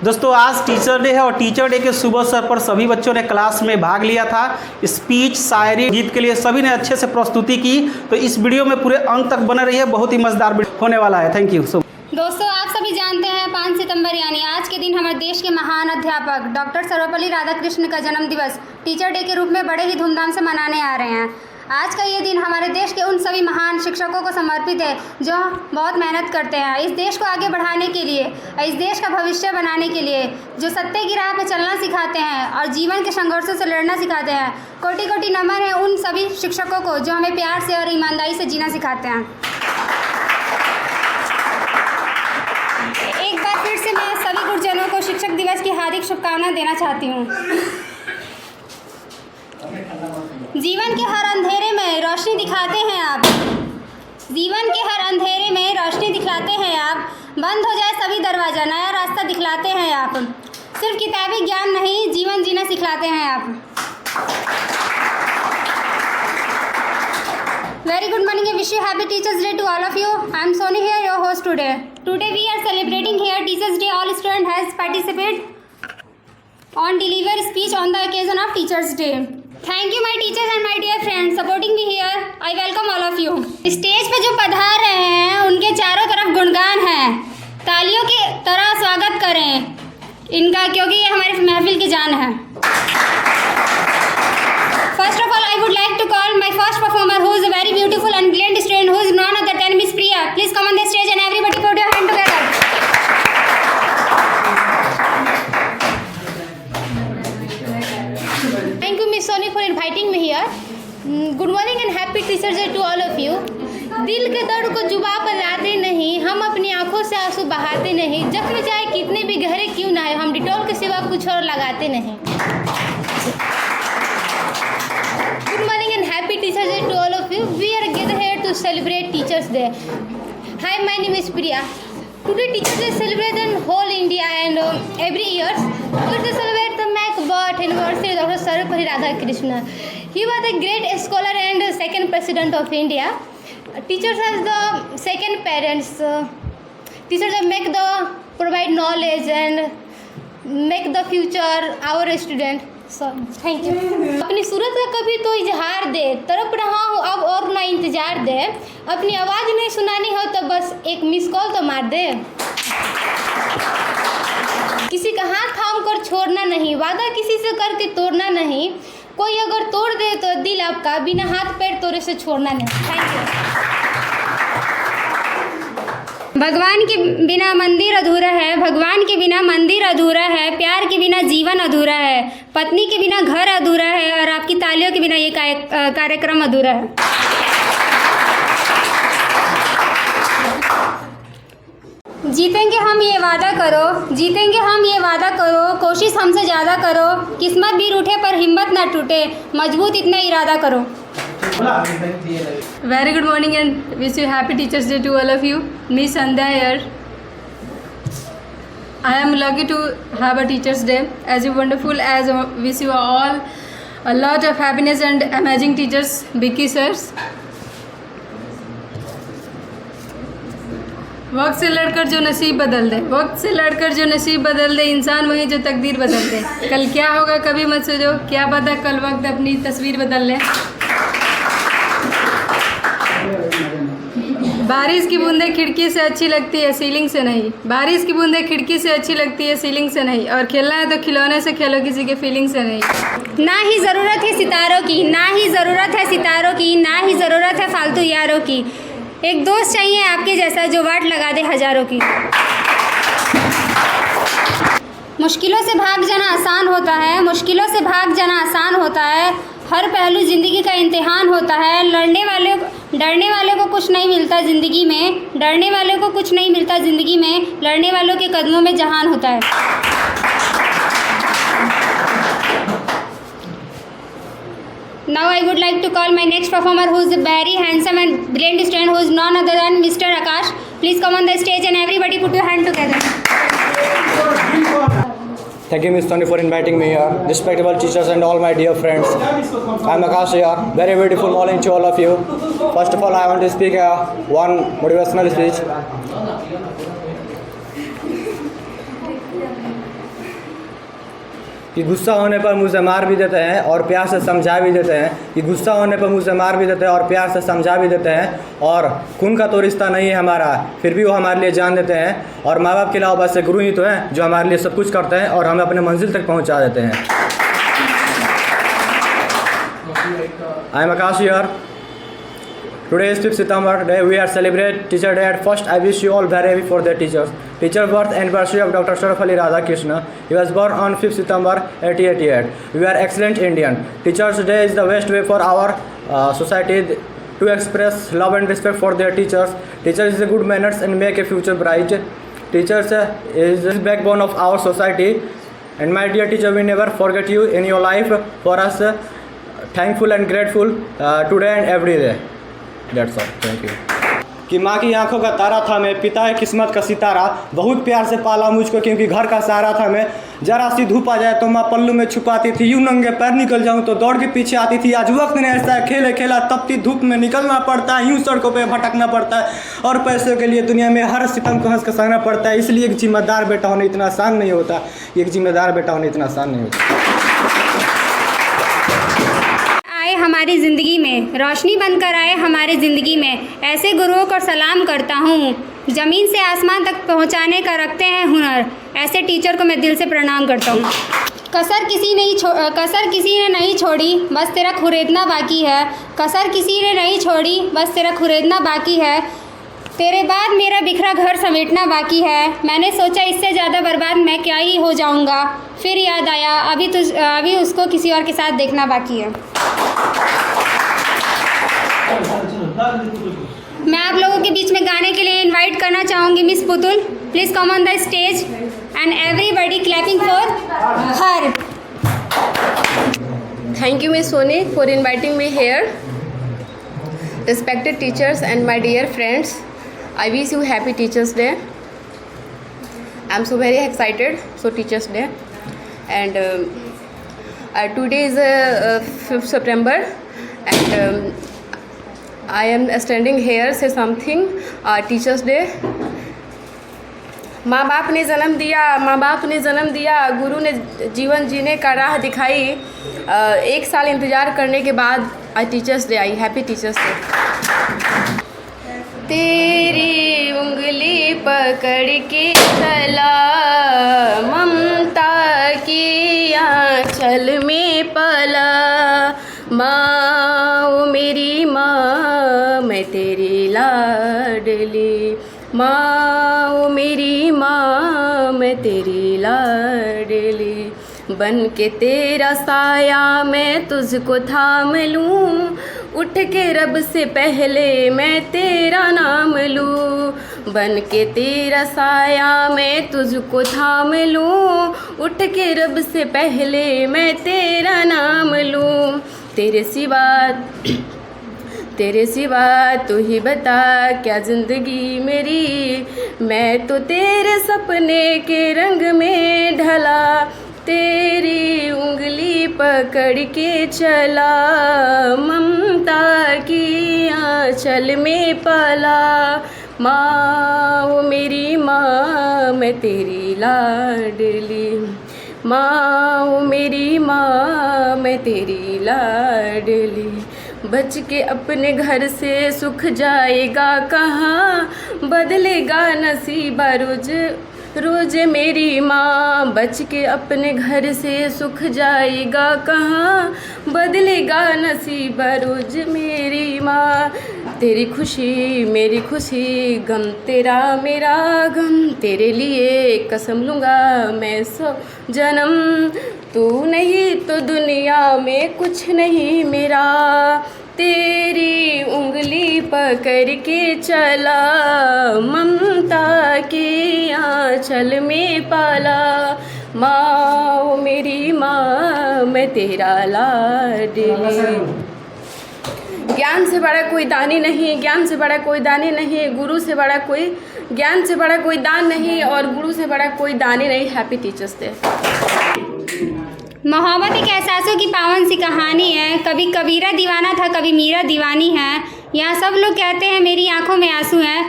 दोस्तों आज teacher day है और टीचर डे के शुभ अवसर पर सभी बच्चों ने क्लास में भाग लिया था। स्पीच, शायरी, गीत के लिए सभी ने अच्छे से प्रस्तुति की। तो इस वीडियो में पूरे अंत तक बने रहिए, बहुत ही मजेदार होने वाला है। Thank you. दोस्तों आप सभी जानते हैं 5 सितंबर यानी आज के दिन हमारे देश के महान अध्यापक डॉक्टर सर्वपल्ली राधाकृष्ण का जन्म दिवस टीचर डे के रूप में बड़े ही धूमधाम से मनाने आ रहे हैं। आज का ये दिन हमारे देश के उन सभी महान शिक्षकों को समर्पित है जो बहुत मेहनत करते हैं इस देश को आगे बढ़ाने के लिए, इस देश का भविष्य बनाने के लिए, जो सत्य की राह पर चलना सिखाते हैं और जीवन के संघर्षों से लड़ना सिखाते हैं। कोटि कोटि नमन है उन सभी शिक्षकों को जो हमें प्यार से और ईमानदारी से जीना सिखाते हैं। एक बार फिर से मैं सभी गुरुजनों को शिक्षक दिवस की हार्दिक शुभकामनाएं देना चाहती हूँ। जीवन के हर अंधेरे में रोशनी दिखाते हैं आप, जीवन के हर अंधेरे में रोशनी दिखलाते हैं आप। बंद हो जाए सभी दरवाज़ा, नया रास्ता दिखलाते हैं आप। सिर्फ किताबी ज्ञान नहीं, जीवन जीना सिखलाते हैं आप। Very good morning and wish you happy Teachers Day to all of you. I am Soni here, your host today. Today we are celebrating here Teachers Day. All students has participated on deliver speech on the occasion of Teachers Day. Thank you my teachers and my dear friends supporting me here. I welcome all of you. Stage पे जो पधार रहे हैं उनके चारों तरफ गुणगान हैं। तालियों की तरह स्वागत करें इनका, क्योंकि ये हमारी महफिल की जान है। First of all, I would like to call my first performer, who is a very beautiful and brilliant student, who is none other than Miss Priya. Please come on the stage and everybody put your hand together. Thank you, Miss Soni, for inviting me here. Good morning and happy Teachers Day to all of you. दिल के दर्द को जुबां पर लाते नहीं, हम अपनी आंखों से आंसू बहाते नहीं। जख्म चाहे कितने भी गहरे क्यों ना हो, हम डिटॉल के सिवा कुछ और लगाते नहीं। Good morning and happy Teachers Day to all of you. We are gathered here to celebrate Teachers Day. Hi, my name is Priya. Today Teachers Day is celebrated in whole India and every year we celebrate the birth anniversary of Dr. Sarvepalli Radhakrishnan. He was a great scholar and second president of India. Teachers are the second parents. Teachers provide knowledge and make the future our student. So, thank you. अपनी सूरत का कभी तो इजहार दे, तड़प रहा हूँ अब और ना इंतजार दे। अपनी आवाज़ नहीं सुनानी हो तो बस एक मिस कॉल तो मार दे। किसी का हाथ थाम कर छोड़ना नहीं, वादा किसी से करके तोड़ना नहीं। कोई अगर तोड़ दे तो दिल आपका बिना हाथ पैर तोड़े से छोड़ना नहीं। Thank you. भगवान के बिना मंदिर अधूरा है, भगवान के बिना मंदिर अधूरा है, प्यार के बिना जीवन अधूरा है, पत्नी के बिना घर अधूरा है और आपकी तालियों के बिना ये कार्यक्रम अधूरा है। जीतेंगे हम ये वादा करो, जीतेंगे हम ये वादा करो, कोशिश हमसे ज़्यादा करो, किस्मत भी रूठे पर हिम्मत ना टूटे, मजबूत इतना इरादा करो। Very good morning and wish you happy Teachers Day to all of you. Me Sandhya here. I am lucky to have a Teachers Day as wonderful as wish you all a lot of happiness and amazing teachers, Vicky sirs. वक्त से लड़कर जो नसीब बदल दे, वक्त से लड़कर जो नसीब बदल दे, इंसान वही जो तकदीर बदल दे। कल क्या होगा कभी मत सोचो, क्या पता कल वक्त अपनी तस्वीर बदल ले। बारिश की बूंदें खिड़की से अच्छी लगती है सीलिंग से नहीं, बारिश की बूंदें खिड़की से अच्छी लगती है सीलिंग से नहीं, और खेलना है तो खिलौने से खेलो किसी के फीलिंग से नहीं। ना ही ज़रूरत है सितारों की, ना ही ज़रूरत है सितारों की, ना ही ज़रूरत है फालतू यारों की। एक दोस्त चाहिए आपके जैसा जो वाट लगा दे हज़ारों की। मुश्किलों से भाग जाना आसान होता है, मुश्किलों से भाग जाना आसान होता है। हर पहलू ज़िंदगी का इम्तिहान होता है। डरने वाले को कुछ नहीं मिलता ज़िंदगी में, डरने वाले को कुछ नहीं मिलता ज़िंदगी में, लड़ने वालों के कदमों में जहान होता है। Now I would like to call my next performer, who is a very handsome and brilliant student, who is none other than Mr. Akash. Please come on the stage and everybody put your hand together. Thank you, Ms. Soni, for inviting me here. Respectable teachers and all my dear friends. I am Akash here. Very beautiful morning to all of you. First of all, I want to speak one motivational speech. कि गुस्सा होने पर मुझसे मार भी देते हैं और प्यार से समझा भी देते हैं, कि गुस्सा होने पर मुझसे मार भी देते हैं और प्यार से समझा भी देते हैं, और खून का तो रिश्ता नहीं है हमारा, फिर भी वो हमारे लिए जान देते हैं। और माँ बाप के अलावा बस गुरु ही तो हैं जो हमारे लिए सब कुछ करते हैं और हमें अपने मंजिल तक पहुँचा देते हैं। I am Akash here. Today is 5th September day. We are celebrate Teacher Day. At first, I wish you all very happy for the teachers. Teacher birth anniversary of Dr. Sarvapalli Radhakrishna. He was born on 5th September 1888. We are excellent Indian. Teachers Day is the best way for our society to express love and respect for their teachers. Teachers is a good manners and make a future bright. Teachers is the backbone of our society. And my dear teacher, we never forget you in your life. For us, thankful and grateful today and every day. That's all. Thank you. कि माँ की आंखों का तारा था मैं, पिता है किस्मत का सितारा, बहुत प्यार से पाला मुझको क्योंकि घर का सहारा था मैं। जरा सी धूप आ जाए तो माँ पल्लू में छुपाती थी, यूं नंगे पैर निकल जाऊं तो दौड़ के पीछे आती थी। आज वक्त नहीं ऐसा है, खेले खेला तपती धूप में निकलना पड़ता है, यूं सड़कों पे भटकना पड़ता है, और पैसों के लिए दुनिया में हर सितम को हंस कर सहना पड़ता है। इसलिए एक जिम्मेदार बेटा होना इतना आसान नहीं होता, एक जिम्मेदार बेटा होना इतना आसान नहीं होता। हमारी ज़िंदगी में रोशनी बनकर आए हमारे ज़िंदगी में, ऐसे गुरुओं को सलाम करता हूँ। ज़मीन से आसमान तक पहुँचाने का रखते हैं हुनर, ऐसे टीचर को मैं दिल से प्रणाम करता हूँ। कसर किसी ने नहीं छोड़ी, बस तेरा खुरेदना बाकी है। कसर किसी ने नहीं छोड़ी, बस तेरा खुरेदना बाकी है। तेरे बाद मेरा बिखरा घर समेटना बाकी है। मैंने सोचा इससे ज़्यादा बर्बाद मैं क्या ही हो जाऊँगा, फिर याद आया अभी उसको किसी और के साथ देखना बाकी है। मैं आप लोगों के बीच में गाने के लिए इनवाइट करना चाहूँगी miss Putul. Please come on the stage and everybody clapping for her. Thank you, Miss Soni, for inviting me here. Respected teachers and my dear friends, I wish you happy Teachers Day. I'm so very excited. So Teachers Day, and today is 5th September, and I am standing here say something. Teachers Day. माँ बाप ने जन्म दिया, गुरु ने जीवन जीने का राह दिखाई। 1 साल इंतज़ार करने के बाद आज टीचर्स डे आई। Happy teachers day. तेरी उंगली पकड़ के चला, ममता की आंचल में पला, माँ ओ मेरी माँ मैं तेरी लाडली, माँ ओ मेरी माँ मैं तेरी लाडली, बन के तेरा साया मैं तुझको थाम लूँ, उठ के रब से पहले मैं तेरा नाम लूँ, बन के तेरा साया मैं तुझको थाम लूँ, उठ के रब से पहले मैं तेरा नाम लूँ। तेरे सिवा तू ही बता क्या ज़िंदगी मेरी, मैं तो तेरे सपने के रंग में ढला, तेरी उंगली पकड़ के चला, ममता की आंचल में पला, माँ ओ मेरी माँ मैं तेरी लाडली, माँ ओ मेरी माँ मैं तेरी लाडली, बच के अपने घर से सुख जाएगा कहाँ, बदलेगा नसीबा रोज रोज मेरी माँ, बच के अपने घर से सुख जाएगा कहाँ, बदलेगा नसीबा रोज मेरी माँ। तेरी खुशी मेरी खुशी, गम तेरा मेरा गम, तेरे लिए कसम लूँगा मैं 100 जन्म, तू नहीं तो दुनिया में कुछ नहीं मेरा, तेरी उंगली पकड़ के चला, ममता की आंचल में पाला, माँ ओ मेरी माँ मैं तेरा लाडली। ज्ञान से बड़ा कोई दानी नहीं, ज्ञान से बड़ा कोई दानी नहीं, गुरु से बड़ा कोई ज्ञान से बड़ा कोई दान नहीं, और गुरु से बड़ा कोई दानी नहीं। Happy teachers day. मोहब्बत एक एहसासों की पावन सी कहानी है, कभी कबीरा दीवाना था कभी मीरा दीवानी है, यहाँ सब लोग कहते हैं मेरी आंखों में आंसू हैं,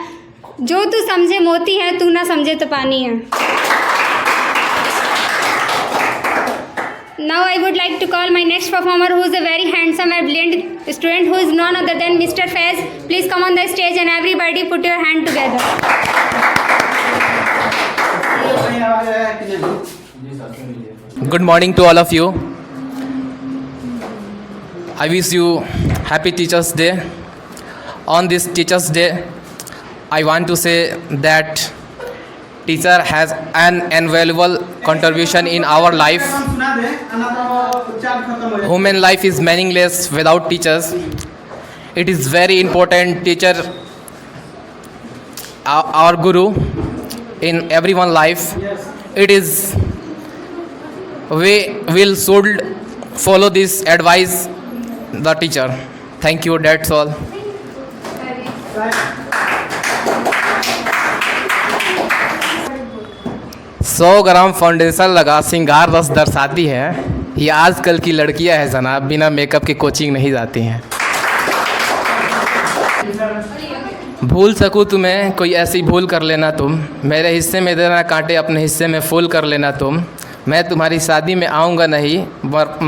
जो तू समझे मोती है तू ना समझे तो पानी है। Now I would like to call my next performer, who is a very handsome and brilliant student, who is none other than Mr. Faiz. Please come on the stage and everybody put your hand together. Good morning to all of you. I wish you happy Teachers Day. On this Teachers Day, I want to say that teacher has an invaluable contribution in our life. Human life is meaningless without teachers. It is very important teacher, our guru in everyone's life. It is we will should follow this advice the teacher. Thank you. That's all. 100 gram foundation लगा सिंगार रस दर्शाती है, ये आजकल की लड़कियां हैं जनाब, बिना मेकअप के कोचिंग नहीं जाती हैं। भूल सकूँ तुम्हें कोई ऐसी भूल कर लेना तुम, मेरे हिस्से में देना कांटे अपने हिस्से में फूल कर लेना तुम, मैं तुम्हारी शादी में आऊँगा नहीं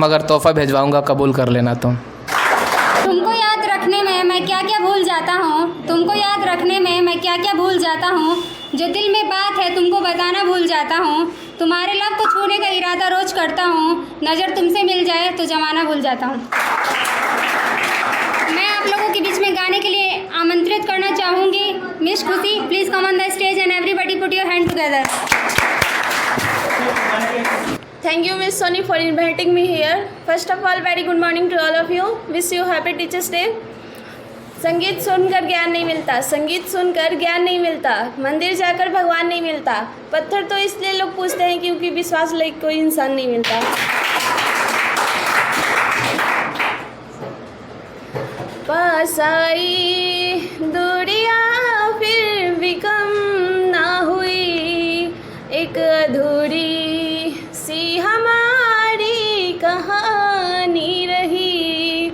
मगर तोहफा भिजवाऊँगा कबूल कर लेना तुम। तुमको याद रखने में मैं क्या क्या भूल जाता हूँ, तुमको याद रखने में मैं क्या क्या भूल जाता हूँ, जो दिल में बात है तुमको बताना भूल जाता हूँ, तुम्हारे लब को छूने का इरादा रोज करता हूँ, नज़र तुमसे मिल जाए तो ज़माना भूल जाता हूँ। मैं आप लोगों के बीच में गाने के लिए आमंत्रित करना चाहूँगी मिस खुशी। Please come on the stage and everybody put your hand together. Thank you, Miss Soni, for inviting me here. First of all, very good morning to all of you. Wish you happy Teachers Day. संगीत सुनकर ज्ञान नहीं मिलता, संगीत सुनकर ज्ञान नहीं मिलता, मंदिर जाकर भगवान नहीं मिलता, पत्थर तो इसलिए लोग पूछते हैं क्योंकि विश्वास लायक कोई इंसान नहीं मिलता। पास आई दूरियां फिर भी कम ना हुई, एक अधूरी सी हमारी कहानी रही,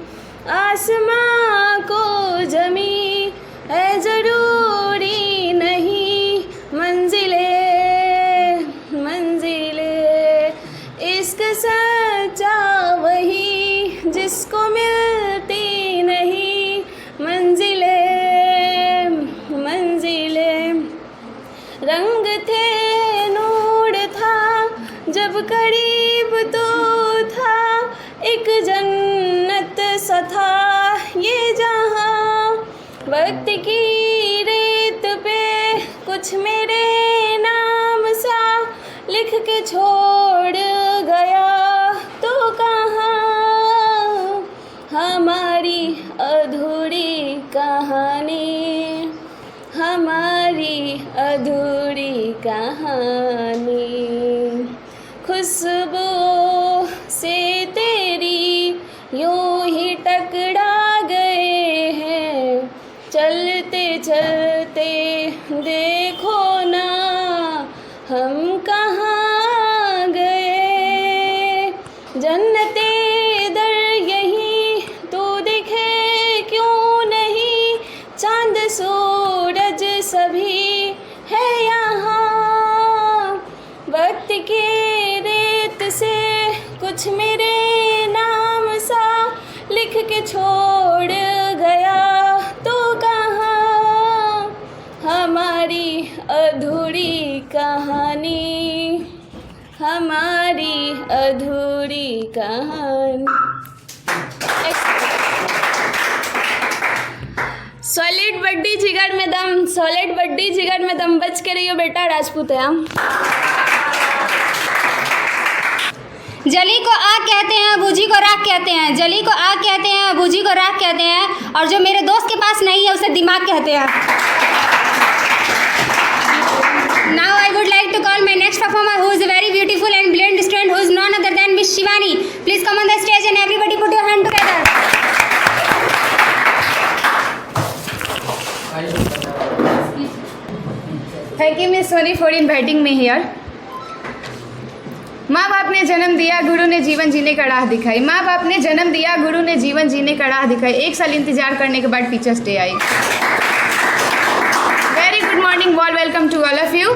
आसमां को जमी है ज़रूरी नहीं, मंजिले मंजिले इश्क सच्चा वही जिसको मिलती नहीं, मंजिले मंजिले रंग थे नूर था जब करीब तो था, एक जन्नत सा था ये जहाँ, वक्त की रेत पे कुछ मेरे नाम सा लिख के छोड़ गया तो कहाँ, हमारी अधूरी कहानी, हमारी अधूरी कहानी, खुशबू से तेरी यूं ही टकरा गए हैं, चलते चलते देखो ना हम कहाँ गए, जन्नते दर यहीं तो दिखे क्यों नहीं, चांद सूरज सभी है यहाँ, वक्त के रेत से कुछ मेरे नाम सा लिख के छोड़ गया तो कहाँ, हमारी अधूरी कहानी, हमारी अधूरी कहानी। सॉलिड बड्डी जिगर में दम, सॉलिड बड्डी जिगर में दम, बच के रहियो बेटा राजपूत है हम। जली को आग कहते हैं, बूझी को राख कहते हैं, जली को आग कहते हैं, बूझी को राख कहते हैं, और जो मेरे दोस्त के पास नहीं है उसे दिमाग कहते हैं। Now I would like to call my next performer, who is a very beautiful and brilliant student, who is none other than Miss Shivani. Please come on the stage and everybody put your hand together. Thank you, Miss Soni, for inviting me here. माँ बाप ने जन्म दिया, गुरु ने जीवन जीने का राह दिखाई, माँ बाप ने जन्म दिया, गुरु ने जीवन जीने का राह दिखाई, 1 साल इंतजार करने के बाद टीचर्स डे आई। Very good morning, wall welcome to all of you.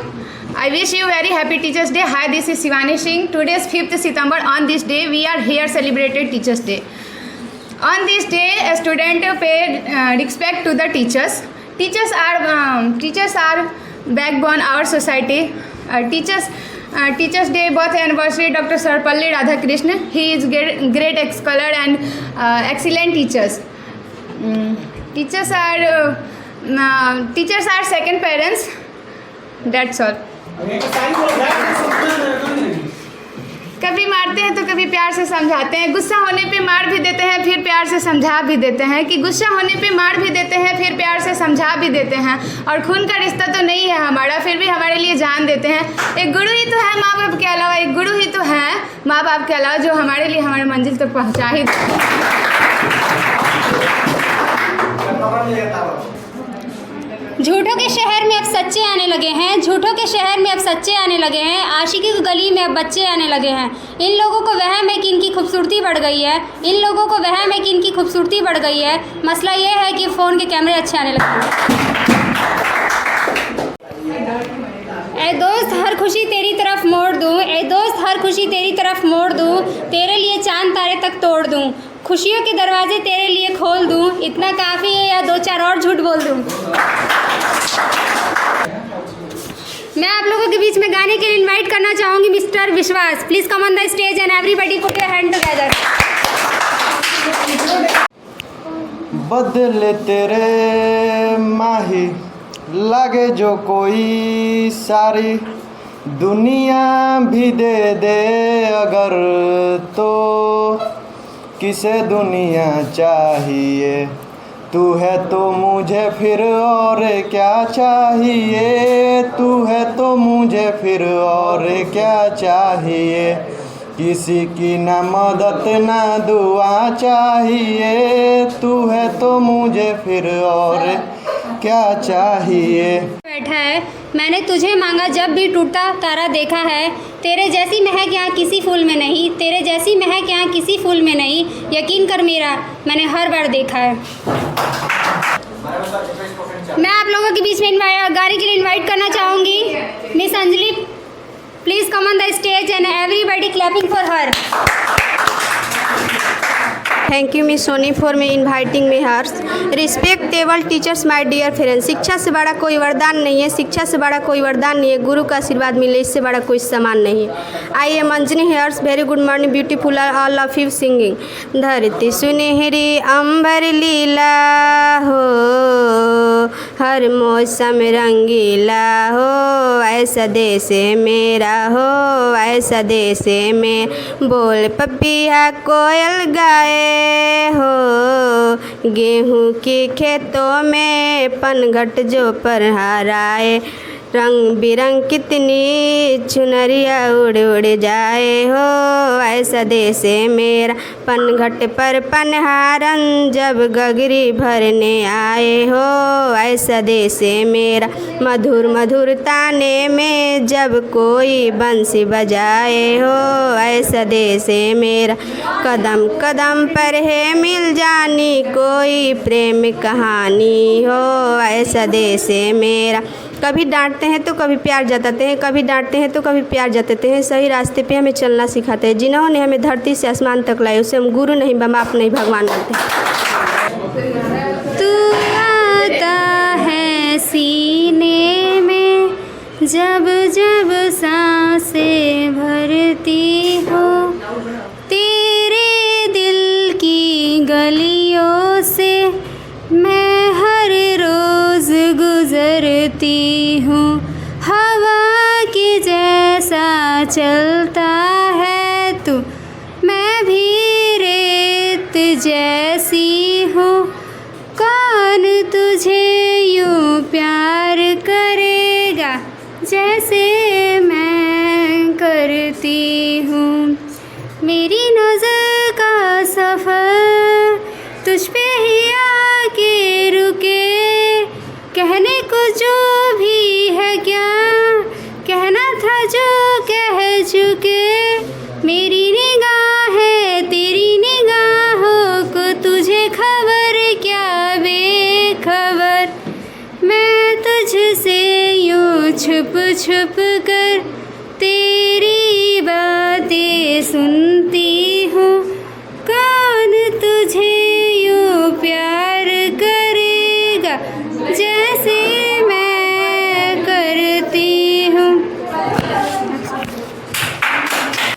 I wish you very happy Teachers Day. Hi, this is Shivani Singh. Today is 5th September. On this day, we are here celebrated Teachers Day. On this day, a student pay respect to the teachers. Teachers are backbone our society. Teachers Day birth anniversary Dr. Sarvapalli Radhakrishnan. He is great scholar and excellent teachers. Teachers are second parents. That's all. कभी मारते हैं तो कभी प्यार से समझाते हैं, गुस्सा होने पे मार भी देते हैं फिर प्यार से समझा भी देते हैं, कि गुस्सा होने पे मार भी देते हैं फिर प्यार से समझा भी देते हैं। और खून का रिश्ता तो नहीं है हमारा, फिर भी हमारे लिए जान देते हैं। एक गुरु ही तो है माँ बाप के अलावा, एक गुरु ही तो है माँ बाप के अलावा, जो हमारे लिए हमारे मंजिल तक पहुँचा ही। झूठों के शहर में अब सच्चे आने लगे हैं, झूठों के शहर में अब सच्चे आने लगे हैं, आशिकी की गली में अब बच्चे आने लगे हैं। इन लोगों को वहम है कि इनकी खूबसूरती बढ़ गई है, इन लोगों को वहम है कि इनकी खूबसूरती बढ़ गई है। मसला ये है कि फ़ोन के कैमरे अच्छे आने लगे हैं। ए दोस्त हर खुशी तेरी तरफ मोड़ दूँ, ए दोस्त हर खुशी तेरी तरफ मोड़ दूँ, तेरे लिए चांद तारे तक तोड़ दूँ, खुशियों के दरवाजे तेरे लिए खोल दूँ, इतना काफ़ी है या 2-4 और झूठ बोल दूँ। मैं आप लोगों के बीच में गाने के लिए इनवाइट करना चाहूँगी मिस्टर विश्वास। Please come on the stage and everybody put your hand together. बदले तेरे माही लगे जो कोई सारी दुनिया भी दे दे अगर, तो किसे दुनिया चाहिए, तू है तो मुझे फिर और क्या चाहिए, तू है तो मुझे फिर और क्या चाहिए, किसी की ना मदद ना दुआ चाहिए, तू है तो मुझे फिर और क्या चाहिए। बैठा है मैंने तुझे मांगा जब भी टूटा तारा देखा है, तेरे जैसी महक यहाँ किसी फूल में नहीं, तेरे जैसी महक यहाँ किसी फूल में नहीं, यकीन कर मेरा मैंने हर बार देखा है। मैं आप लोगों के बीच में गाने के लिए इनवाइट करना चाहूँगी miss Anjali. Please come on the stage and everybody clapping for her. Thank you miss Soni for me inviting me hers. Respectable teachers my dear friends, शिक्षा से बड़ा कोई वरदान नहीं है, शिक्षा से बड़ा कोई वरदान नहीं है, गुरु का आशीर्वाद मिले इससे बड़ा कोई सम्मान नहीं है। I am Anjani hairs, very good morning beautiful all of you singing. धरती सुनहरी अंबर लीला हो, हर मौसम रंगीला हो, ऐसा देश है मेरा हो, ऐसा देश है में बोल पपिया कोयल गाए हो, गेहूँ के खेतों में पनघट जो पर हराए, रंग बिरंग कितनी चुनरिया उड़ उड़ जाए हो, ऐसा देश है मेरा पनघट पर पनहारन जब गगरी भरने आए हो, ऐसा देश है मेरा मधुर मधुर ताने में जब कोई बंसी बजाए हो, ऐसा देश है मेरा कदम कदम पर है मिल जानी कोई प्रेम कहानी हो, ऐसा देश है मेरा। कभी डांटते हैं तो कभी प्यार जताते हैं, कभी डांटते हैं तो कभी प्यार जताते हैं, सही रास्ते पे हमें चलना सिखाते हैं। जिन्होंने हमें धरती से आसमान तक लाए उसे हम गुरु नहीं बाप नहीं भगवान मानते। तू आता है सीने में जब जब सांसें भरती हो, तेरे दिल की गलियों से मैं हर रोज़ गुज़रती हूँ, हवा के जैसा चलता है तू, मैं भी रेत जैसी हूँ, कौन तुझे यूँ प्यार करेगा जैसे मैं करती हूँ। मेरी नज़र का सफ़र तुझ पे ही आके रुके, कहने को जो भी है क्या कहना था जो कह चुके, मेरी निगाहें तेरी निगाहों को तुझे खबर क्या बेखबर, मैं तुझसे यूँ छुप छुप कर